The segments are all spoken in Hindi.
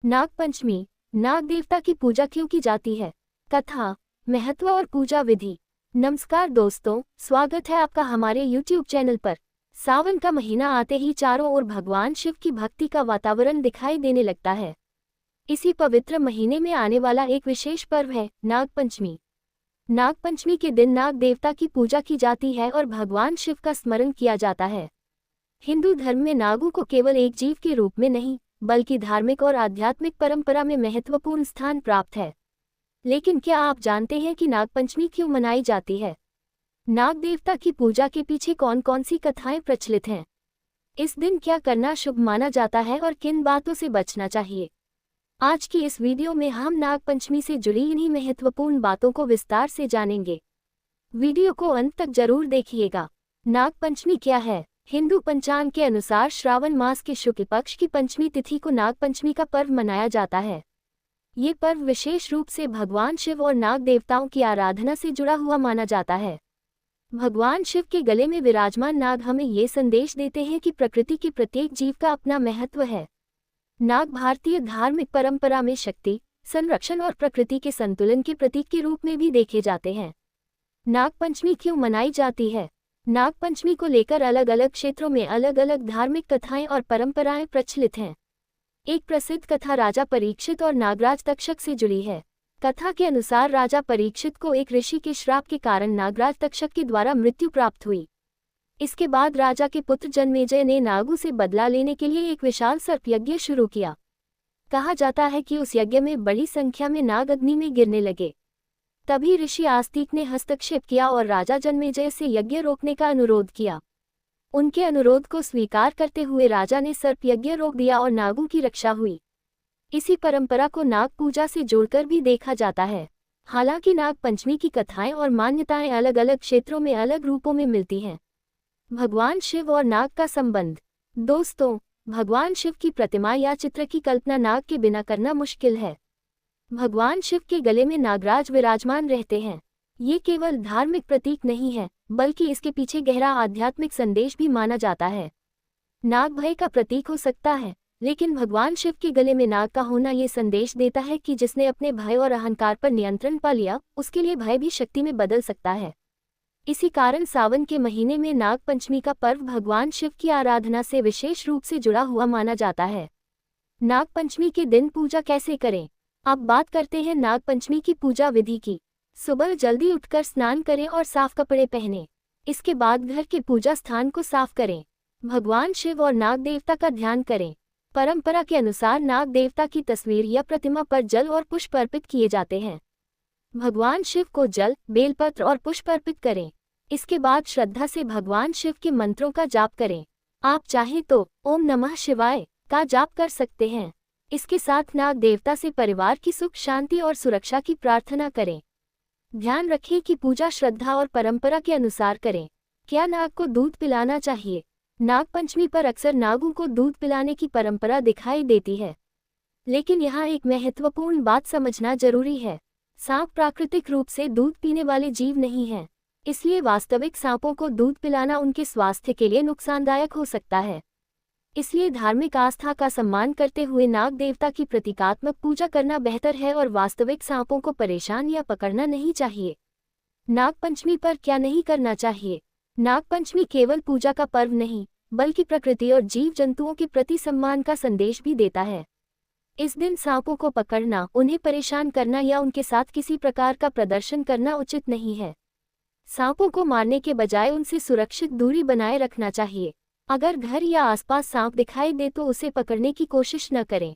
नाग पंचमी, नाग देवता की पूजा क्यों की जाती है? कथा, महत्व और पूजा विधि। नमस्कार दोस्तों, स्वागत है आपका हमारे YouTube चैनल पर। सावन का महीना आते ही चारों ओर भगवान शिव की भक्ति का वातावरण दिखाई देने लगता है। इसी पवित्र महीने में आने वाला एक विशेष पर्व है नाग पंचमी। नाग पंचमी के दिन नाग देवता की पूजा की जाती है और भगवान शिव का स्मरण किया जाता है। हिंदू धर्म में नागों को केवल एक जीव के रूप में नहीं, बल्कि धार्मिक और आध्यात्मिक परंपरा में महत्वपूर्ण स्थान प्राप्त है। लेकिन क्या आप जानते हैं कि नागपंचमी क्यों मनाई जाती है? नाग देवता की पूजा के पीछे कौन कौन सी कथाएं प्रचलित हैं? इस दिन क्या करना शुभ माना जाता है और किन बातों से बचना चाहिए? आज की इस वीडियो में हम नागपंचमी से जुड़ी इन्हीं महत्वपूर्ण बातों को विस्तार से जानेंगे। वीडियो को अंत तक जरूर देखिएगा। नागपंचमी क्या है? हिंदू पंचांग के अनुसार श्रावण मास के शुक्ल पक्ष की पंचमी तिथि को नागपंचमी का पर्व मनाया जाता है। ये पर्व विशेष रूप से भगवान शिव और नाग देवताओं की आराधना से जुड़ा हुआ माना जाता है। भगवान शिव के गले में विराजमान नाग हमें ये संदेश देते हैं कि प्रकृति के प्रत्येक जीव का अपना महत्व है। नाग भारतीय धार्मिक परंपरा में शक्ति, संरक्षण और प्रकृति के संतुलन के प्रतीक के रूप में भी देखे जाते हैं। नागपंचमी क्यों मनाई जाती है? नागपंचमी को लेकर अलग अलग क्षेत्रों में अलग अलग धार्मिक कथाएं और परंपराएं प्रचलित हैं। एक प्रसिद्ध कथा राजा परीक्षित और नागराज तक्षक से जुड़ी है। कथा के अनुसार राजा परीक्षित को एक ऋषि के श्राप के कारण नागराज तक्षक के द्वारा मृत्यु प्राप्त हुई। इसके बाद राजा के पुत्र जन्मेजय ने नागों से बदला लेने के लिए एक विशाल सर्प यज्ञ शुरू किया। कहा जाता है कि उस यज्ञ में बड़ी संख्या में नाग अग्नि में गिरने लगे। तभी ऋषि आस्तिक ने हस्तक्षेप किया और राजा जन्मेजय से यज्ञ रोकने का अनुरोध किया। उनके अनुरोध को स्वीकार करते हुए राजा ने सर्प यज्ञ रोक दिया और नागों की रक्षा हुई। इसी परंपरा को नाग पूजा से जोड़कर भी देखा जाता है। हालांकि नाग पंचमी की कथाएं और मान्यताएं अलग अलग क्षेत्रों में अलग रूपों में मिलती हैं। भगवान शिव और नाग का संबंध। दोस्तों, भगवान शिव की प्रतिमा या चित्र की कल्पना नाग के बिना करना मुश्किल है। भगवान शिव के गले में नागराज विराजमान रहते हैं। ये केवल धार्मिक प्रतीक नहीं है, बल्कि इसके पीछे गहरा आध्यात्मिक संदेश भी माना जाता है। नाग भय का प्रतीक हो सकता है, लेकिन भगवान शिव के गले में नाग का होना ये संदेश देता है कि जिसने अपने भय और अहंकार पर नियंत्रण पा लिया, उसके लिए भय भी शक्ति में बदल सकता है। इसी कारण सावन के महीने में नाग पंचमी का पर्व भगवान शिव की आराधना से विशेष रूप से जुड़ा हुआ माना जाता है। नाग पंचमी के दिन पूजा कैसे करें? अब बात करते हैं नाग पंचमी की पूजा विधि की। सुबह जल्दी उठकर स्नान करें और साफ कपड़े पहनें। इसके बाद घर के पूजा स्थान को साफ करें। भगवान शिव और नाग देवता का ध्यान करें। परंपरा के अनुसार नाग देवता की तस्वीर या प्रतिमा पर जल और पुष्प अर्पित किए जाते हैं। भगवान शिव को जल, बेलपत्र और पुष्प अर्पित करें। इसके बाद श्रद्धा से भगवान शिव के मंत्रों का जाप करें। आप चाहें तो ओम नमः शिवाय का जाप कर सकते हैं। इसके साथ नाग देवता से परिवार की सुख, शांति और सुरक्षा की प्रार्थना करें। ध्यान रखें कि पूजा श्रद्धा और परंपरा के अनुसार करें। क्या नाग को दूध पिलाना चाहिए? नाग पंचमी पर अक्सर नागों को दूध पिलाने की परंपरा दिखाई देती है, लेकिन यहाँ एक महत्वपूर्ण बात समझना जरूरी है। सांप प्राकृतिक रूप से दूध पीने वाले जीव नहीं हैं, इसलिए वास्तविक सांपों को दूध पिलाना उनके स्वास्थ्य के लिए नुकसानदायक हो सकता है। इसलिए धार्मिक आस्था का सम्मान करते हुए नाग देवता की प्रतीकात्मक पूजा करना बेहतर है और वास्तविक सांपों को परेशान या पकड़ना नहीं चाहिए। नाग पंचमी पर क्या नहीं करना चाहिए? नाग पंचमी केवल पूजा का पर्व नहीं, बल्कि प्रकृति और जीव जंतुओं के प्रति सम्मान का संदेश भी देता है। इस दिन सांपों को पकड़ना, उन्हें परेशान करना या उनके साथ किसी प्रकार का प्रदर्शन करना उचित नहीं है। सांपों को मारने के बजाय उनसे सुरक्षित दूरी बनाए रखना चाहिए। अगर घर या आसपास सांप दिखाई दे तो उसे पकड़ने की कोशिश न करें।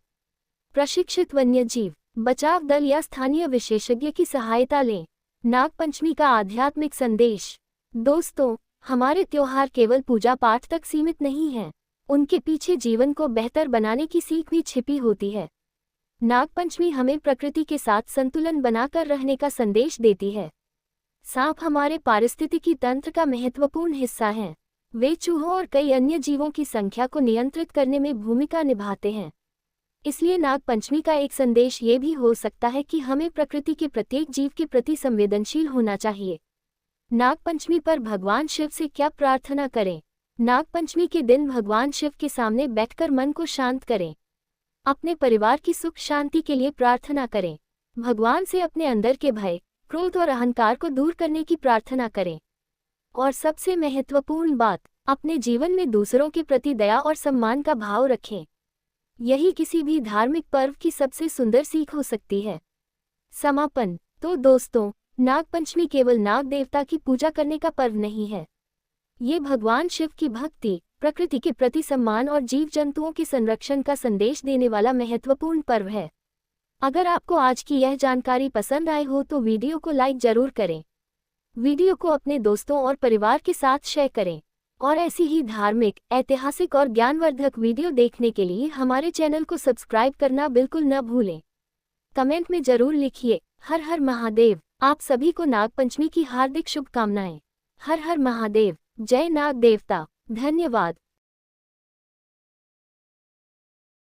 प्रशिक्षित वन्यजीव बचाव दल या स्थानीय विशेषज्ञ की सहायता लें। नाग पंचमी का आध्यात्मिक संदेश। दोस्तों, हमारे त्योहार केवल पूजा पाठ तक सीमित नहीं हैं, उनके पीछे जीवन को बेहतर बनाने की सीख भी छिपी होती है। नाग पंचमी हमें प्रकृति के साथ संतुलन बनाकर रहने का संदेश देती है। सांप हमारे पारिस्थितिकी तंत्र का महत्वपूर्ण हिस्सा हैं। वे चूहों और कई अन्य जीवों की संख्या को नियंत्रित करने में भूमिका निभाते हैं। इसलिए नाग पंचमी का एक संदेश ये भी हो सकता है कि हमें प्रकृति के प्रत्येक जीव के प्रति संवेदनशील होना चाहिए। नाग पंचमी पर भगवान शिव से क्या प्रार्थना करें? नाग पंचमी के दिन भगवान शिव के सामने बैठकर मन को शांत करें। अपने परिवार की सुख शांति के लिए प्रार्थना करें। भगवान से अपने अंदर के भय, क्रोध और अहंकार को दूर करने की प्रार्थना करें। और सबसे महत्वपूर्ण बात, अपने जीवन में दूसरों के प्रति दया और सम्मान का भाव रखें। यही किसी भी धार्मिक पर्व की सबसे सुंदर सीख हो सकती है। समापन। तो दोस्तों, नागपंचमी केवल नाग देवता की पूजा करने का पर्व नहीं है। ये भगवान शिव की भक्ति, प्रकृति के प्रति सम्मान और जीव जंतुओं के संरक्षण का संदेश देने वाला महत्वपूर्ण पर्व है। अगर आपको आज की यह जानकारी पसंद आई हो तो वीडियो को लाइक जरूर करें। वीडियो को अपने दोस्तों और परिवार के साथ शेयर करें। और ऐसी ही धार्मिक, ऐतिहासिक और ज्ञानवर्धक वीडियो देखने के लिए हमारे चैनल को सब्सक्राइब करना बिल्कुल न भूलें। कमेंट में जरूर लिखिए, हर हर महादेव। आप सभी को नागपंचमी की हार्दिक शुभकामनाएं। हर हर महादेव। जय नाग देवता। धन्यवाद।